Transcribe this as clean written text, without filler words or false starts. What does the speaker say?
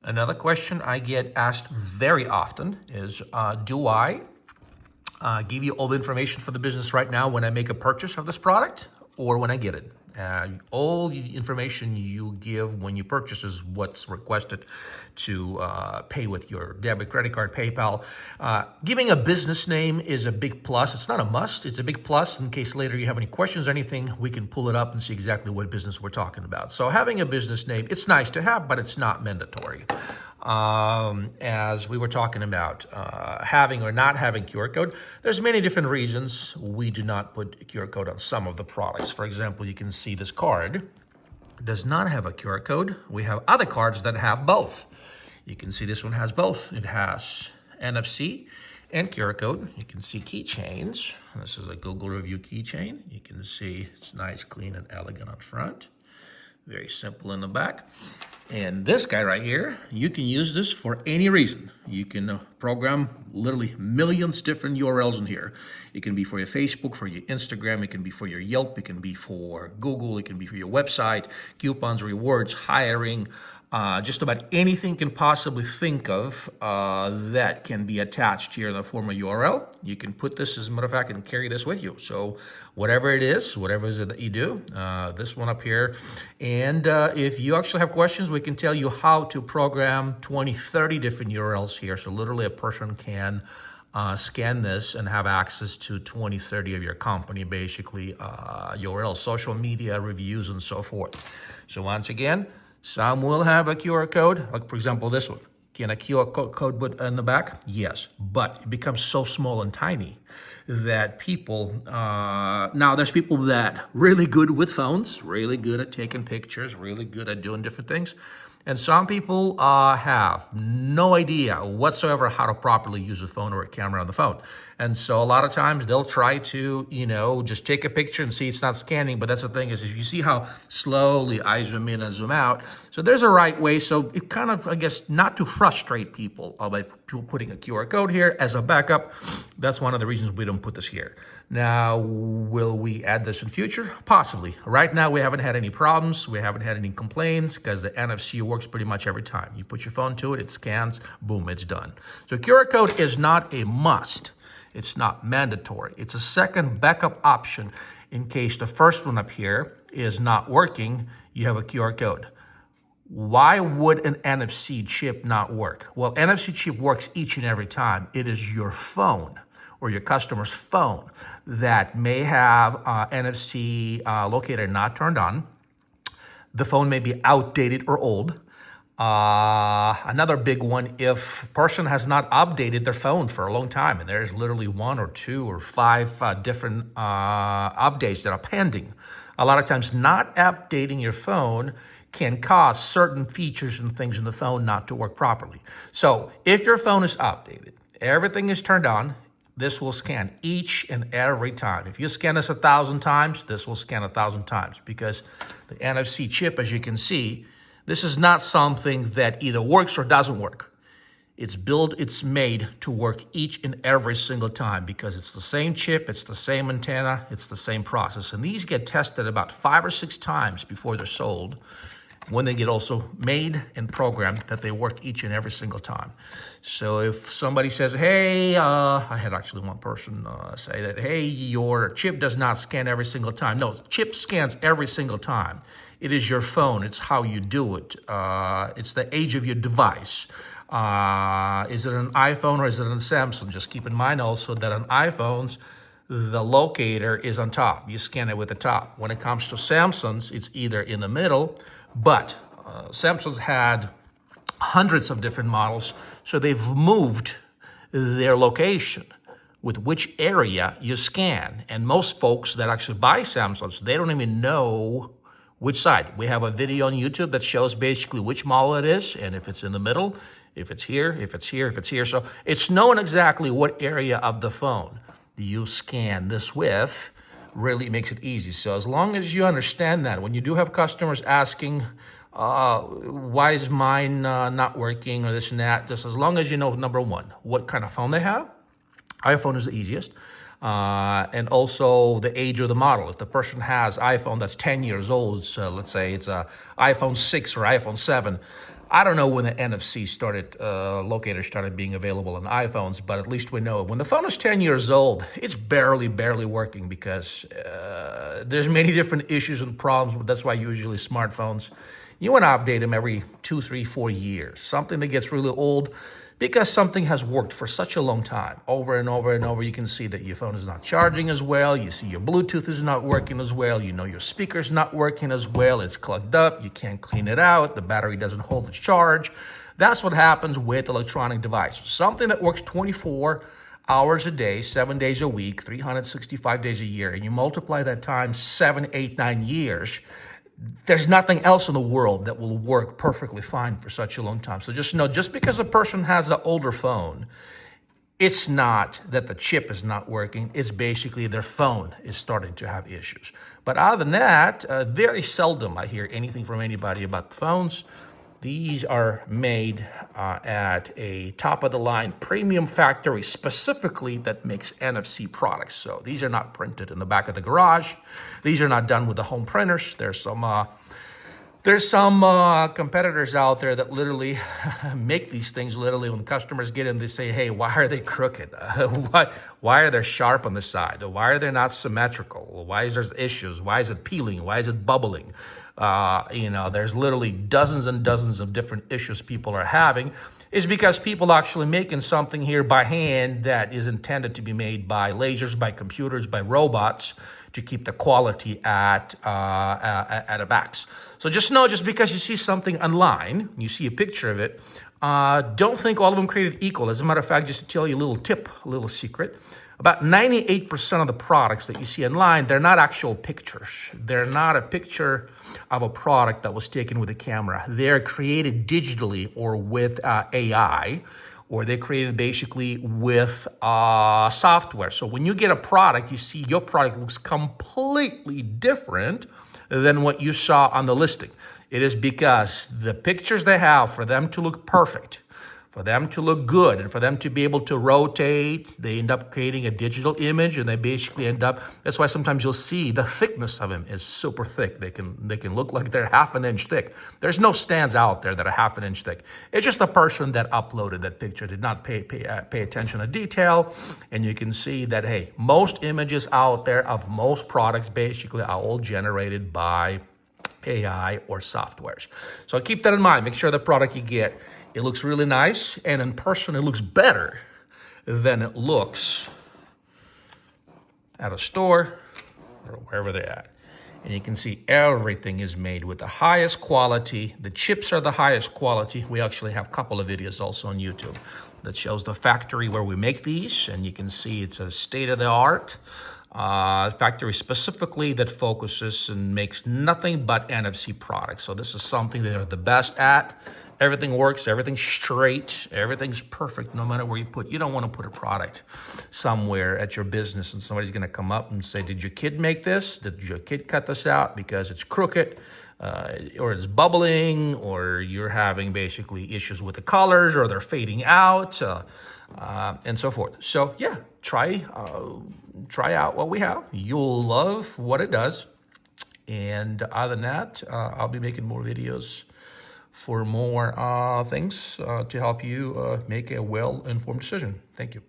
Another question I get asked very often is, do I give you all the information for the business right now when I make a purchase of this product or when I get it? All the information you give when you purchase is what's requested to pay with your debit, credit card, PayPal. Giving a business name is a big plus. It's not a must. It's a big plus. In case later you have any questions or anything, we can pull it up and see exactly what business we're talking about. So having a business name, it's nice to have, but it's not mandatory. As we were talking about having or not having QR code, there's many different reasons we do not put a QR code on some of the products. For example, you can see this card does not have a QR code. We have other cards that have both. You can see this one has both. It has NFC and QR code. You can see keychains. This is a Google review keychain. You can see it's nice, clean, and elegant on front. Very simple in the back. And this guy right here, you can use this for any reason. You can program literally millions different URLs in here. It can be for your Facebook, for your Instagram, it can be for your Yelp, it can be for Google, it can be for your website, coupons, rewards, hiring, just about anything you can possibly think of that can be attached here in the form of URL. You can put this, as a matter of fact, and carry this with you. So whatever it is, whatever it is that you do, this one up here. And if you actually have questions, we can tell you how to program 20, 30 different URLs here. So literally a person can scan this and have access to 20, 30 of your company, basically URLs, social media, reviews, and so forth. So once again, some will have a QR code, like for example, this one. Can a QR code put in the back? Yes, but it becomes so small and tiny that people, now there's people that really good with phones, really good at taking pictures, really good at doing different things. And some people have no idea whatsoever how to properly use a phone or a camera on the phone. And so a lot of times they'll try to, just take a picture and see it's not scanning. But that's the thing is if you see how slowly I zoom in and zoom out. So there's a right way. So it kind of, I guess, not to frustrate people by people putting a QR code here as a backup. That's one of the reasons we don't put this here. Now, will we add this in future? Possibly. Right now, we haven't had any problems. We haven't had any complaints because the NFC works pretty much every time. You put your phone to it, it scans, boom, it's done. So QR code is not a must. It's not mandatory. It's a second backup option in case the first one up here is not working, you have a QR code. Why would an NFC chip not work? Well, NFC chip works each and every time. It is your phone or your customer's phone that may have NFC locator not turned on. The phone may be outdated or old. Another big one, if a person has not updated their phone for a long time, and there's literally 1 or 2 or 5 different updates that are pending. A lot of times not updating your phone can cause certain features and things in the phone not to work properly. So if your phone is updated, everything is turned on, this will scan each and every time. If you scan this 1,000 times, this will scan 1,000 times because the NFC chip, as you can see, this is not something that either works or doesn't work. It's made to work each and every single time because it's the same chip, it's the same antenna, it's the same process. And these get tested about 5 or 6 times before they're sold, when they get also made and programmed that they work each and every single time. So if somebody says, hey, I had actually one person say that, hey, your chip does not scan every single time. No, chip scans every single time. It is your phone. It's how you do it. It's the age of your device. Is it an iPhone or is it a Samsung? Just keep in mind also that on iPhones, the locator is on top. You scan it with the top. When it comes to Samsungs, it's either in the middle, but Samsung's had hundreds of different models, so they've moved their location with which area you scan. And most folks that actually buy Samsungs, they don't even know which side. We have a video on YouTube that shows basically which model it is, and if it's in the middle, if it's here, if it's here, if it's here. So it's known exactly what area of the phone you scan this with. Really makes it easy. So as long as you understand that, when you do have customers asking, why is mine not working or this and that, just as long as you know, number one, what kind of phone they have. iPhone is the easiest. And also the age of the model. If the person has iPhone that's 10 years old, so let's say it's a iPhone 6 or iPhone 7, I don't know when the NFC locator started being available on iPhones, but at least we know when the phone is 10 years old, it's barely working because there's many different issues and problems. That's why usually smartphones, you want to update them every 2, 3, 4 years. Something that gets really old because something has worked for such a long time, over and over and over. You can see that your phone is not charging as well. You see your Bluetooth is not working as well. You know your speaker's not working as well. It's clogged up. You can't clean it out. The battery doesn't hold its charge. That's what happens with electronic devices. Something that works 24 hours a day, 7 days a week, 365 days a year, and you multiply that times 7, 8, 9 years, there's nothing else in the world that will work perfectly fine for such a long time. So just know, just because a person has an older phone, it's not that the chip is not working. It's basically their phone is starting to have issues. But other than that, very seldom I hear anything from anybody about the phones. These are made at a top-of-the-line premium factory specifically that makes NFC products. So these are not printed in the back of the garage. These are not done with the home printers. There's some competitors out there that literally make these things literally when customers get in, they say, hey, why are they crooked? Why are they sharp on the side? Why are they not symmetrical? Why is there issues? Why is it peeling? Why is it bubbling? There's literally dozens and dozens of different issues people are having. Is because people actually making something here by hand that is intended to be made by lasers, by computers, by robots to keep the quality at a max. So just know, just because you see something online, you see a picture of it, don't think all of them created equal. As a matter of fact, just to tell you a little tip, a little secret, about 98% of the products that you see online, they're not actual pictures. They're not a picture of a product that was taken with a camera. They're created digitally or with AI, or they're created basically with software. So when you get a product, you see your product looks completely different than what you saw on the listing. It is because the pictures they have, for them to look perfect, for them to look good, and for them to be able to rotate, they end up creating a digital image, and they basically end up, that's why sometimes you'll see the thickness of them is super thick. They can look like they're half an inch thick. There's no stands out there that are half an inch thick. It's just the person that uploaded that picture did not pay attention to detail, and you can see that, hey, most images out there of most products basically are all generated by AI or softwares. So keep that in mind. Make sure the product you get, it looks really nice, and in person it looks better than it looks at a store or wherever they're at. And you can see everything is made with the highest quality. The chips are the highest quality. We actually have a couple of videos also on YouTube that shows the factory where we make these, and you can see it's a state-of-the-art factory specifically that focuses and makes nothing but NFC products. So this is something they're the best at. Everything works, everything's straight, everything's perfect no matter where you put. You don't want to put a product somewhere at your business and somebody's going to come up and say, did your kid make this? Did your kid cut this out because it's crooked? Or it's bubbling, or you're having basically issues with the colors, or they're fading out, and so forth. So yeah, try out what we have. You'll love what it does. And other than that, I'll be making more videos for more things to help you make a well-informed decision. Thank you.